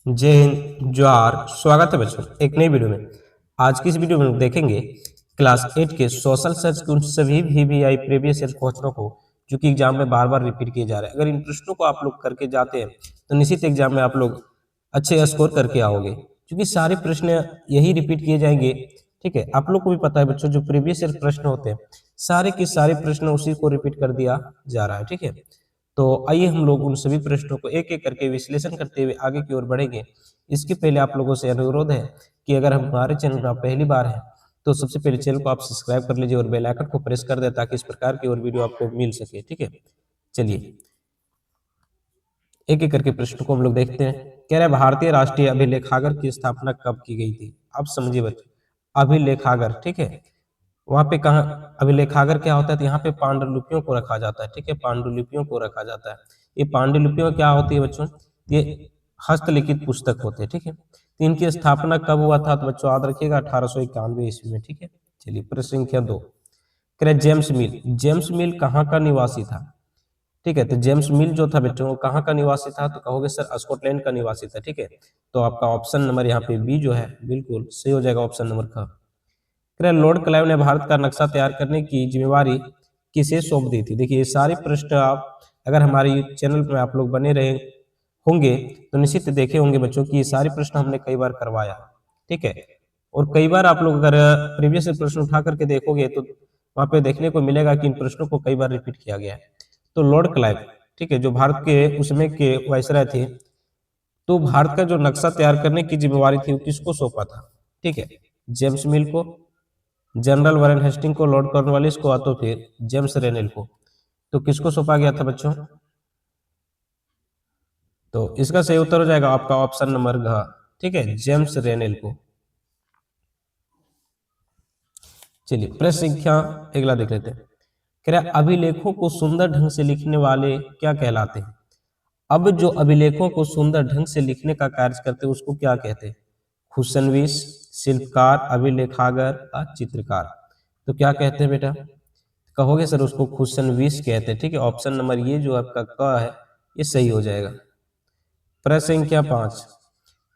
जय हिंद जोहार। स्वागत है बच्चों एक नई वीडियो में। आज की इस वीडियो में हम देखेंगे क्लास 8 के सोशल सर्च के उन सभी वीवीआई प्रीवियस ईयर क्वेश्चनों को जो कि एग्जाम में बार बार रिपीट किए जा रहे हैं। अगर इन प्रश्नों को आप लोग करके जाते हैं तो निश्चित एग्जाम में आप लोग अच्छे स्कोर करके आओगे, क्योंकि सारे प्रश्न यही रिपीट किए जाएंगे। ठीक है, आप लोग को भी पता है बच्चों, जो प्रीवियस ईयर प्रश्न होते हैं सारे के सारे प्रश्न उसी को रिपीट कर दिया जा रहा है। ठीक है, तो आइए हम लोग उन सभी प्रश्नों को एक एक करके विश्लेषण करते हुए आगे की ओर बढ़ेंगे। इसके पहले आप लोगों से अनुरोध है कि अगर हमारे चैनल में आप पहली बार हैं तो सबसे पहले चैनल को आप सब्सक्राइब कर लीजिए और बेल आइकन को प्रेस कर दें ताकि इस प्रकार की और वीडियो आपको मिल सके। ठीक है, चलिए एक एक करके प्रश्न को हम लोग देखते हैं। कह रहे हैं भारतीय राष्ट्रीय अभिलेखागार की स्थापना कब की गई थी। आप समझिए बच्चों, अभिलेखागार, ठीक है, वहां पे कहा अभिलेखागार क्या होता है, तो यहाँ पे पांडुलिपियों को रखा जाता है। ठीक है, पांडुलिपियों को रखा जाता है। ये पांडुलिपियों क्या होती है बच्चों, ये हस्तलिखित पुस्तक होते हैं। ठीक है, तो इनकी स्थापना कब हुआ था, तो बच्चों याद रखिएगा 1891 ईस्वी में। ठीक है, चलिए प्रश्न संख्या 2। कह रहे जेम्स मिल, जेम्स मिल कहाँ का निवासी था। ठीक है, तो जेम्स मिल जो था बच्चों वो कहाँ का निवासी था, तो कहोगे सर स्कॉटलैंड का निवासी था। ठीक है, तो आपका ऑप्शन नंबर यहाँ पे बी जो है बिल्कुल सही हो जाएगा, ऑप्शन नंबर का। लॉर्ड क्लाइव ने भारत का नक्शा तैयार करने की जिम्मेवारी किसे सौंप दी थी। देखिए ये सारे प्रश्न आप अगर हमारे चैनल पर आप लोग बने रहे होंगे तो निश्चित देखे होंगे बच्चों कि ये सारे प्रश्न हमने कई बार करवाया। ठीक है, और कई बार आप लोग अगर प्रीवियस प्रश्न उठा करके देखोगे तो वहां पे देखने को मिलेगा कि इन प्रश्नों को कई बार रिपीट किया गया है। तो लॉर्ड क्लाइव, ठीक है, जो भारत के उसमें के वायसराय थे, तो भारत का जो नक्शा तैयार करने की जिम्मेवारी थी वो किसको सौंपा था। ठीक है, जेम्स मिल को, जनरल वारेन हेस्टिंग को, लॉर्ड कॉर्नवालिस को, तो फिर जेम्स रेनेल को। तो किसको सौंपा गया था बच्चों, तो इसका सही उत्तर हो जाएगा आपका ऑप्शन नंबर घ। ठीक है, जेम्स रेनेल को। चलिए प्रश्न संख्या अगला देख लेते हैं। कह रहा अभिलेखों को सुंदर ढंग से लिखने वाले क्या कहलाते हैं। अब जो अभिलेखों को सुंदर ढंग से लिखने का कार्य करते हैं उसको क्या कहते हैं। खुशनवीस, शिल्पकार, अभिलेखागर या चित्रकार। तो क्या कहते हैं बेटा, कहोगे सर उसको खुशनवीस कहते हैं। ठीक है, ऑप्शन नंबर ये जो आपका क है ये सही हो जाएगा। प्रश्न संख्या 5।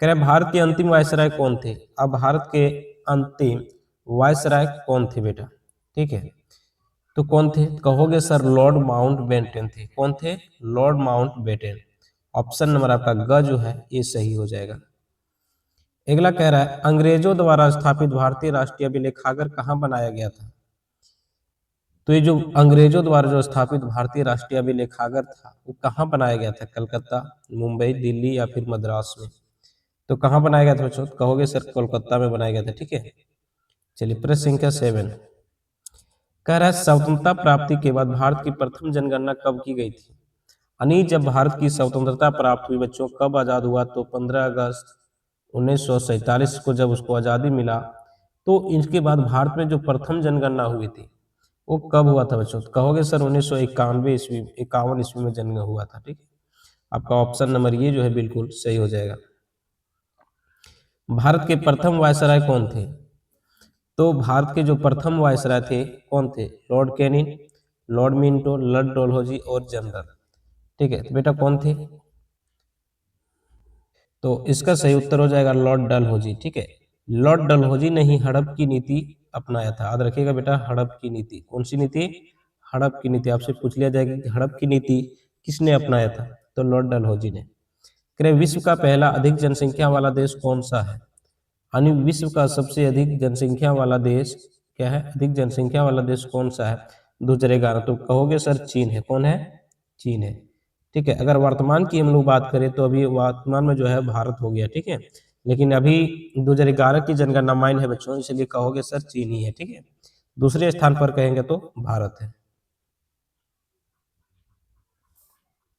कह रहे भारत के अंतिम वायसराय कौन थे। अब भारत के अंतिम वायसराय कौन थे बेटा। ठीक है, तो कौन थे, कहोगे सर लॉर्ड माउंट बेटन थे। कौन थे, Lord Mountbatten. Option number आपका ग जो है ये सही हो जाएगा। अगला कह रहा है अंग्रेजों द्वारा स्थापित भारतीय राष्ट्रीय अभिलेखागार कहाँ बनाया गया था। तो ये जो अंग्रेजों द्वारा जो स्थापित भारतीय राष्ट्रीय अभिलेखागार था वो कहाँ बनाया गया था, कलकत्ता, मुंबई, दिल्ली या फिर मद्रास में। तो कहाँ बनाया गया था बच्चों, तो कहोगे सर कोलकाता में बनाया गया था। ठीक है, चलिए प्रश्न संख्या 7। कह रहा है स्वतंत्रता प्राप्ति के बाद भारत की प्रथम जनगणना कब की गई थी। यानी जब भारत की स्वतंत्रता प्राप्त हुई बच्चों, कब आजाद हुआ, तो 15 अगस्त 1947 को जब उसको आजादी मिला, तो इसके बाद भारत में जो प्रथम जनगणना हुई थी वो कब हुआ था बच्चों, तो कहोगे सर 1991 ईस्वी, 51 ईस्वी में जन्म हुआ था। ठीक, आपका ऑप्शन नंबर ये जो है बिल्कुल सही हो जाएगा। भारत के प्रथम वायसराय कौन थे, तो भारत के जो प्रथम वायसराय थे कौन थे, Lord Canning, Lord Minto, Lord Dalhousie और जनरल। ठीक है, तो बेटा कौन थे, तो इसका सही उत्तर हो जाएगा लॉर्ड डलहौजी। ठीक है, लॉर्ड डलहौजी ने ही हड़प की नीति अपनाया था। याद रखिएगा बेटा, हड़प की नीति, कौन सी नीति, हड़प की नीति। आपसे पूछ लिया जाएगा कि हड़प की नीति किसने अपनाया था, तो लॉर्ड डलहौजी ने। कह विश्व का पहला अधिक जनसंख्या वाला देश कौन सा है। यानी विश्व का सबसे अधिक जनसंख्या वाला देश क्या है, अधिक जनसंख्या वाला देश कौन सा है 2011, तो कहोगे सर चीन है। कौन है, चीन है। ठीक है, अगर वर्तमान की हम लोग बात करें तो अभी वर्तमान में जो है भारत हो गया। ठीक है, लेकिन अभी 2011 की जनगणना माइन है बच्चों, इसलिए कहोगे सर चीन ही है। ठीक है, दूसरे स्थान पर कहेंगे तो भारत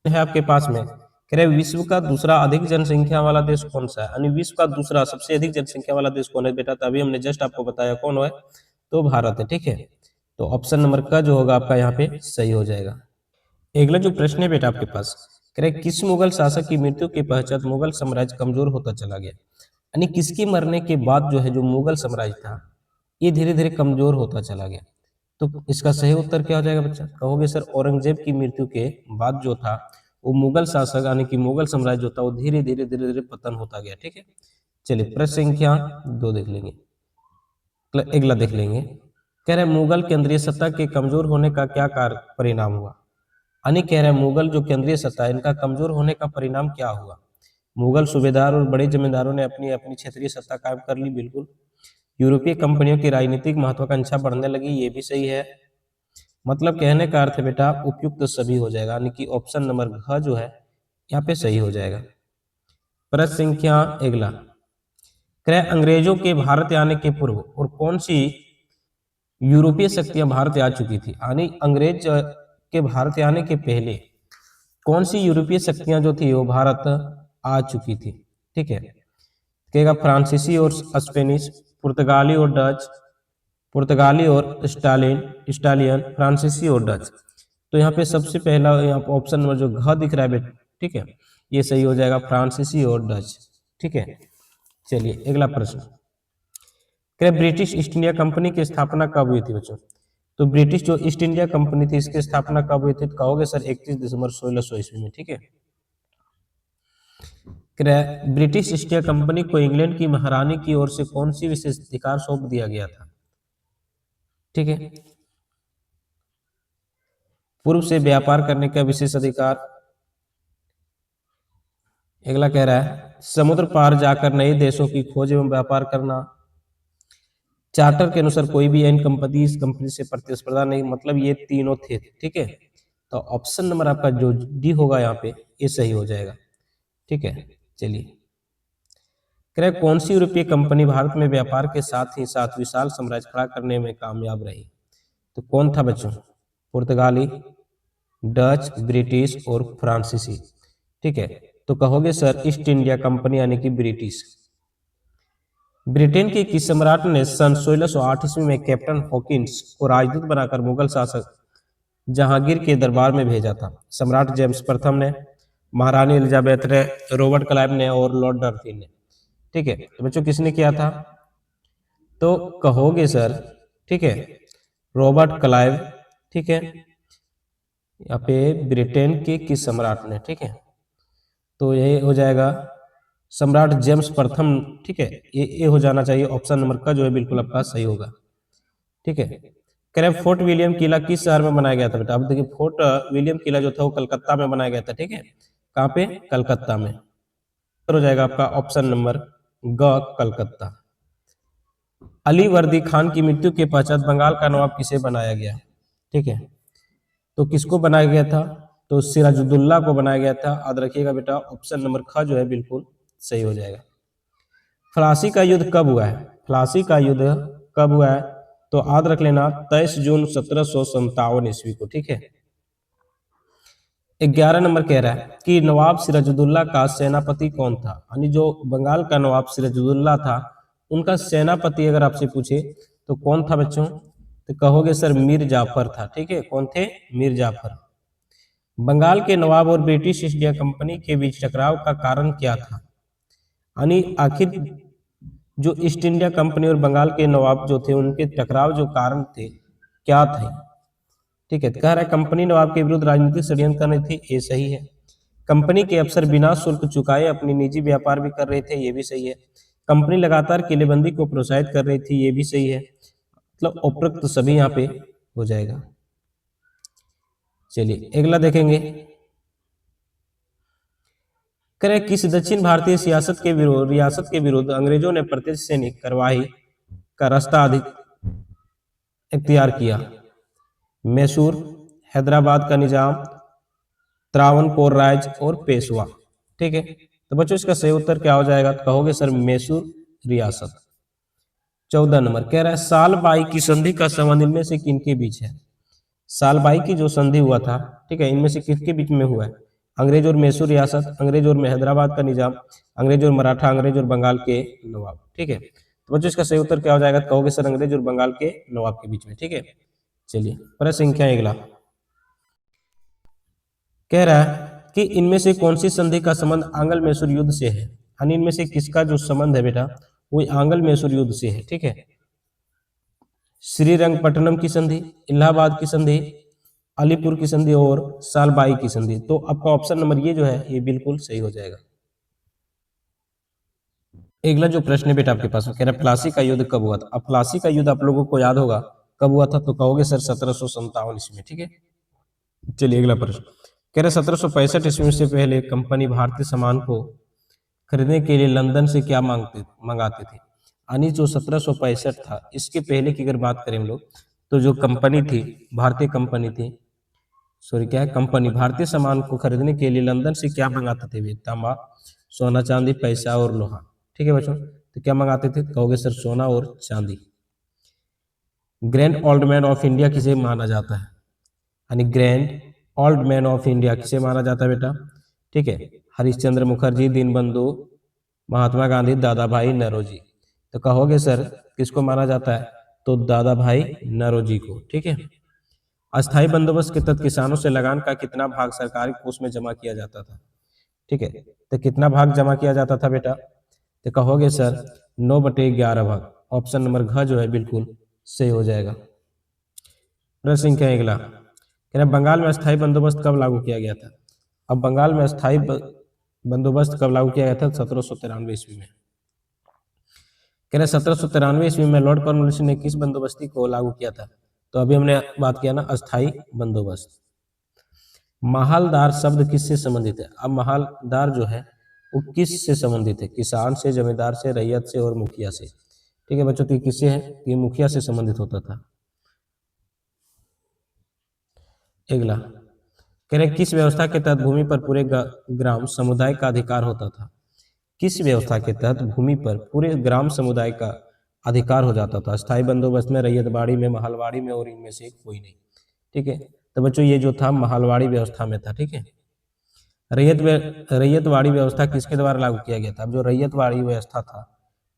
है आपके पास में। कह रहे विश्व का दूसरा अधिक जनसंख्या वाला देश कौन सा है, यानी विश्व का दूसरा सबसे अधिक जनसंख्या वाला देश कौन है बेटा, तो अभी हमने जस्ट आपको बताया कौन है, तो भारत है। ठीक है, तो ऑप्शन नंबर का जो होगा आपका यहाँ पे सही हो जाएगा। अगला जो प्रश्न है बेटा आपके पास, कह रहे किस मुगल शासक की मृत्यु के पश्चात मुगल साम्राज्य कमजोर होता चला गया। यानी किसके मरने के बाद जो है जो मुगल साम्राज्य था ये धीरे धीरे कमजोर होता चला गया। तो इसका सही उत्तर क्या हो जाएगा बच्चा, कहोगे सर औरंगजेब की मृत्यु के बाद जो था वो मुगल शासक यानी कि मुगल साम्राज्य जो था वो धीरे धीरे धीरे धीरे पतन होता गया। ठीक है, चलिए प्रश्न संख्या 2 देख लेंगे, अगला देख लेंगे। कह रहे मुगल केंद्रीय सत्ता के कमजोर होने का क्या परिणाम हुआ। यानी कह रहे मुगल जो केंद्रीय सत्ता है इनका कमजोर होने का परिणाम क्या हुआ। मुगल सूबेदार और बड़े जमींदारों ने अपनी अपनी क्षेत्रीय सत्ता कायम कर ली, बिल्कुल। यूरोपीय कंपनियों की राजनीतिक महत्वाकांक्षा बढ़ने लगी, ये भी सही है। मतलब कहने का अर्थ है बेटा उपयुक्त सभी हो जाएगा, यानी कि ऑप्शन नंबर घ जो है यहाँ पे सही हो जाएगा। प्रश्न संख्या अगला, कह अंग्रेजों के भारत आने के पूर्व और कौन सी यूरोपीय शक्तियां भारत आ चुकी थी। यानी अंग्रेज के भारत आने के पहले कौन सी यूरोपीय शक्तियां जो थी वो भारत आ चुकी थी। ठीक है, कहेगा फ्रांसीसी और स्पेनिश, पुर्तगाली और डच, पुर्तगाली और स्टालियन, फ्रांसीसी और डच। तो यहाँ पे सबसे पहला यहाँ पे ऑप्शन नंबर जो घ दिख रहा है बेटा, ठीक है, ये सही हो जाएगा, फ्रांसीसी और डच। ठीक है, चलिए अगला प्रश्न, क्या ब्रिटिश ईस्ट इंडिया कंपनी की स्थापना कब हुई थी बच्चों। तो ब्रिटिश जो ईस्ट इंडिया कंपनी थी इसकी स्थापना कब हुई थी, तो कहोगे सर 31 दिसंबर 1600 ईस्वी में। ठीक है, ब्रिटिश ईस्ट इंडिया कंपनी को इंग्लैंड की महारानी की ओर से कौन सी विशेष अधिकार सौंप दिया गया था। ठीक है, पूर्व से व्यापार करने का विशेष अधिकार। अगला कह रहा है समुद्र पार जाकर नए देशों की खोज एवं व्यापार करना। चार्टर के अनुसार कोई भी अन्य कंपनी इस कंपनी से प्रतिस्पर्धा नहीं, मतलब ये तीनों थे। ठीक है, तो ऑप्शन नंबर आपका जो डी होगा यहाँ पे ये सही हो जाएगा। ठीक है, चलिए कौन सी यूरोपीय कंपनी भारत में व्यापार के साथ ही साथ विशाल साम्राज्य खड़ा करने में कामयाब रही। तो कौन था बच्चों, पुर्तगाली, डच, ब्रिटिश और फ्रांसीसी। ठीक है, तो कहोगे सर ईस्ट इंडिया कंपनी यानी कि ब्रिटिश। ब्रिटेन के किस सम्राट ने सन 1608 ईस्वी में कैप्टन हॉकिंस को राजदूत बनाकर मुगल शासक जहांगीर के दरबार में भेजा था। सम्राट जेम्स प्रथम ने, महारानी एलिजाबेथ ने, रॉबर्ट क्लाइव ने और लॉर्ड डर्फिन ने। ठीक है, तो बच्चों किसने किया था, तो कहोगे सर, ठीक है, रॉबर्ट क्लाइव। ठीक है, यहाँ पे ब्रिटेन के किस सम्राट ने। ठीक है, तो ये हो जाएगा सम्राट जेम्स प्रथम। ठीक है, ये हो जाना चाहिए, ऑप्शन नंबर का जो है बिल्कुल आपका सही होगा। ठीक है, कह रहे फोर्ट विलियम किला किस शहर में बनाया गया था बेटा। अब देखिए फोर्ट विलियम किला जो था वो कलकत्ता में बनाया गया था। ठीक है, कहाँ पे, कलकत्ता में। हो जाएगा आपका ऑप्शन नंबर ग, कलकत्ता। अली वर्दी खान की मृत्यु के पश्चात बंगाल का नवाब किसे बनाया गया। ठीक है, तो किसको बनाया गया था, तो सिराजुद्दौला को बनाया गया था। याद रखिएगा बेटा ऑप्शन नंबर ख जो है बिल्कुल सही हो जाएगा। फ्लासी का युद्ध कब हुआ है, फ्लासी का युद्ध कब हुआ है, तो याद रख लेना 23 जून 1757 ईस्वी को। ठीक है, 11 नंबर कह रहा है कि नवाब सिराजुद्दौला का सेनापति कौन था। यानी जो बंगाल का नवाब सिराजुद्दौला था उनका सेनापति अगर आपसे पूछे तो कौन था बच्चों, तो कहोगे सर मीर जाफर था। ठीक है, कौन थे, मीर जाफर। बंगाल के नवाब और ब्रिटिश ईस्ट इंडिया कंपनी के बीच टकराव का कारण क्या था। यानी आखिर जो ईस्ट इंडिया कंपनी और बंगाल के नवाब जो थे उनके टकराव जो कारण थे क्या थे। ठीक है, कह रहा है कंपनी नवाब के विरुद्ध राजनीतिक षड्यंत्र कर रही थी, ये सही है। कंपनी के अफसर बिना शुल्क चुकाए अपनी निजी व्यापार भी कर रहे थे, ये भी सही है। कंपनी लगातार किलेबंदी को प्रोत्साहित कर रही थी, ये भी सही है। मतलब उपरोक्त तो सभी यहाँ पे हो जाएगा। चलिए अगला देखेंगे, करें किस दक्षिण भारतीय रियासत के विरुद्ध अंग्रेजों ने प्रत्यक्ष सैनिक कार्रवाई का रास्ता इख्तियार किया। मैसूर, हैदराबाद का निजाम, त्रावणकोर राज्य और पेशवा। ठीक है, तो बच्चों इसका सही उत्तर क्या हो जाएगा, तो कहोगे सर मैसूर रियासत। 14 नंबर कह रहा है सालबाई की संधि का संबंध इनमें से किनके बीच है। सालबाई की जो संधि हुआ था, ठीक है, इनमें से किसके बीच में हुआ है, अंग्रेज और मैसूर रियासत, अंग्रेज और हैदराबाद का निजाम, अंग्रेज और मराठा, अंग्रेज और बंगाल के नवाब। ठीक है, तो बच्चों इसका सही उत्तर क्या हो जाएगा, कहोगे सर अंग्रेज और बंगाल के नवाब के बीच में। ठीक है, चलिए प्रश्न संख्या अगला कह रहा है कि इनमें से कौन सी संधि का संबंध आंग्ल मैसूर युद्ध से है। यानी इनमें से किसका जो संबंध है बेटा वो आंग्ल मैसूर युद्ध से है। ठीक है, श्रीरंगपट्टनम की संधि, इलाहाबाद की संधि, अलीपुर की संधि और सालबाई की संधि। तो आपका ऑप्शन नंबर ये जो है ये बिल्कुल सही हो जाएगा। अगला जो प्रश्न है बेटा आपके पास कह रहा है प्लासी का युद्ध कब हुआ था। अब प्लासी का युद्ध आप लोगों को याद होगा कब हुआ था, तो कहोगे सर 1757 ईस्वी में। ठीक है, चलिए अगला प्रश्न कह रहे 1765 ईस्वी से पहले कंपनी भारतीय सामान को खरीदने के लिए लंदन से क्या मंगाते थे। यानी जो 1765 था इसके पहले की अगर बात करें हम लोग, तो जो कंपनी थी, भारतीय कंपनी थी, सॉरी क्या है, कंपनी भारतीय सामान को खरीदने के लिए लंदन से क्या मंगाते थे वे, तांबा, सोना, चांदी, पैसा और लोहा। ठीक है बच्चों, तो क्या मंगाते थे, कहोगे सर सोना और चांदी। Grand old man of India किसे माना जाता है, यानी grand old man of India किसे माना जाता है बेटा। ठीक है, हरिश्चंद्र मुखर्जी, दीनबंधु, महात्मा गांधी, दादा भाई नौरोजी। तो कहोगे सर किसको माना जाता है, तो दादा भाई नौरोजी को। ठीक है, अस्थाई बंदोबस्त के तहत किसानों से लगान का कितना भाग सरकारी कोष में जमा किया जाता था। ठीक है, तो कितना भाग जमा किया जाता था बेटा, तो कहोगे सर 9/11 भाग। ऑप्शन नंबर घ जो है बिल्कुल सही हो जाएगा। प्रश्न संख्या अगला कह रहे बंगाल में अस्थाई बंदोबस्त कब लागू किया गया था। अब बंगाल में अस्थाई बंदोबस्त कब लागू किया गया था, 1793 ईस्वी में। कह रहे 1793 ईस्वी में लॉर्ड कॉर्नवालिस ने किस बंदोबस्ती को लागू किया था, तो अभी हमने बात किया ना अस्थाई बंदोबस्त। माहलदार शब्द किससे संबंधित है। अब माहलदार जो है वो किस से संबंधित है, किसान से, जमींदार से, रैयत से और मुखिया से। ठीक है बच्चों, तो ये किससे है, ये मुखिया से संबंधित होता था। अगला कह रहे किस व्यवस्था के तहत भूमि पर पूरे ग्राम समुदाय का अधिकार होता था। किस व्यवस्था के तहत भूमि पर पूरे ग्राम समुदाय का अधिकार हो जाता था। स्थायी बंदोबस्त में, रैयतवाड़ी में, महलवाड़ी में और इनमें से कोई नहीं। ठीक है, तो बच्चों ये जो था महलवाड़ी व्यवस्था में था। ठीक है, रैयतवाड़ी व्यवस्था किसके द्वारा लागू किया गया था। अब जो रैयतवाड़ी व्यवस्था था,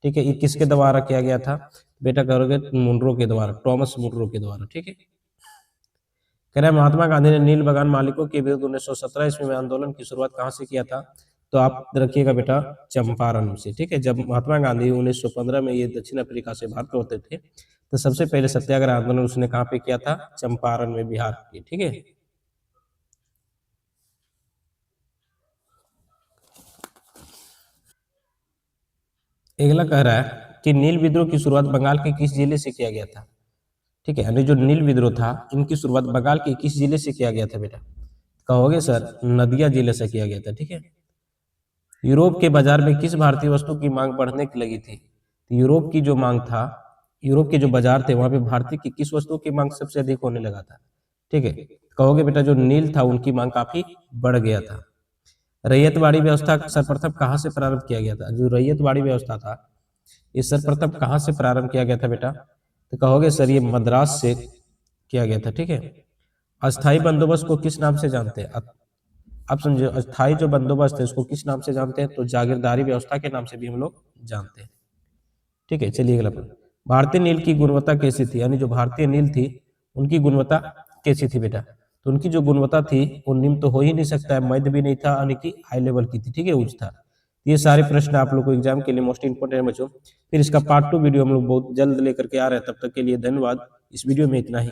ठीक है, ये किसके द्वारा किया गया था बेटा, करोगे मुनरो के द्वारा, टॉमस मुनरो के द्वारा। ठीक है, कह रहे महात्मा गांधी ने नील बगान मालिकों के विरुद्ध 1917 ईस्वी में आंदोलन की शुरुआत कहाँ से किया था, तो आप रखिएगा बेटा चंपारण से। ठीक है, जब महात्मा गांधी 1915 में ये दक्षिण अफ्रीका से भारत लौटे थे, तो सबसे पहले सत्याग्रह आंदोलन उसने कहाँ पे किया था, चंपारण में, बिहार के। ठीक है, अगला कह रहा है कि नील विद्रोह की शुरुआत बंगाल के किस जिले से किया गया था। ठीक है, यानी जो नील विद्रोह था इनकी शुरुआत बंगाल के किस जिले से किया गया था बेटा, कहोगे सर नदिया जिले से किया गया था। ठीक है, यूरोप के बाजार में किस भारतीय वस्तु की मांग बढ़ने लगी थी। तो यूरोप की जो मांग था, यूरोप के जो बाजार थे वहां पे भारतीय की किस वस्तु की मांग सबसे अधिक होने लगा था। ठीक है, कहोगे बेटा जो नील था उनकी मांग काफी बढ़ गया था। रैयतवाड़ी व्यवस्था सर्वप्रथम कहाँ से प्रारंभ किया गया था। जो रैयतवाड़ी व्यवस्था था ये सर्वप्रथम कहाँ से प्रारंभ किया गया था बेटा, तो कहोगे सर ये मद्रास से किया गया था। ठीक है, अस्थाई बंदोबस्त को किस नाम से जानते हैं। आप समझो अस्थाई जो बंदोबस्त है उसको किस नाम से जानते हैं, तो जागीरदारी व्यवस्था के नाम से भी हम लोग जानते हैं। ठीक है, चलिए अगला प्रश्न, भारतीय नील की गुणवत्ता कैसी थी, यानी जो भारतीय नील थी उनकी गुणवत्ता कैसी थी बेटा, तो उनकी जो गुणवत्ता थी वो निम्न तो हो ही नहीं सकता है, मध्य भी नहीं था, यानी कि हाई लेवल की थी। ठीक है, उच्च था। ये सारे प्रश्न आप लोग को एग्जाम के लिए मोस्ट इंपोर्टेंट है बच्चों। फिर इसका पार्ट 2 वीडियो हम लोग बहुत जल्द लेकर के आ रहे हैं, तब तक के लिए धन्यवाद। इस वीडियो में इतना ही।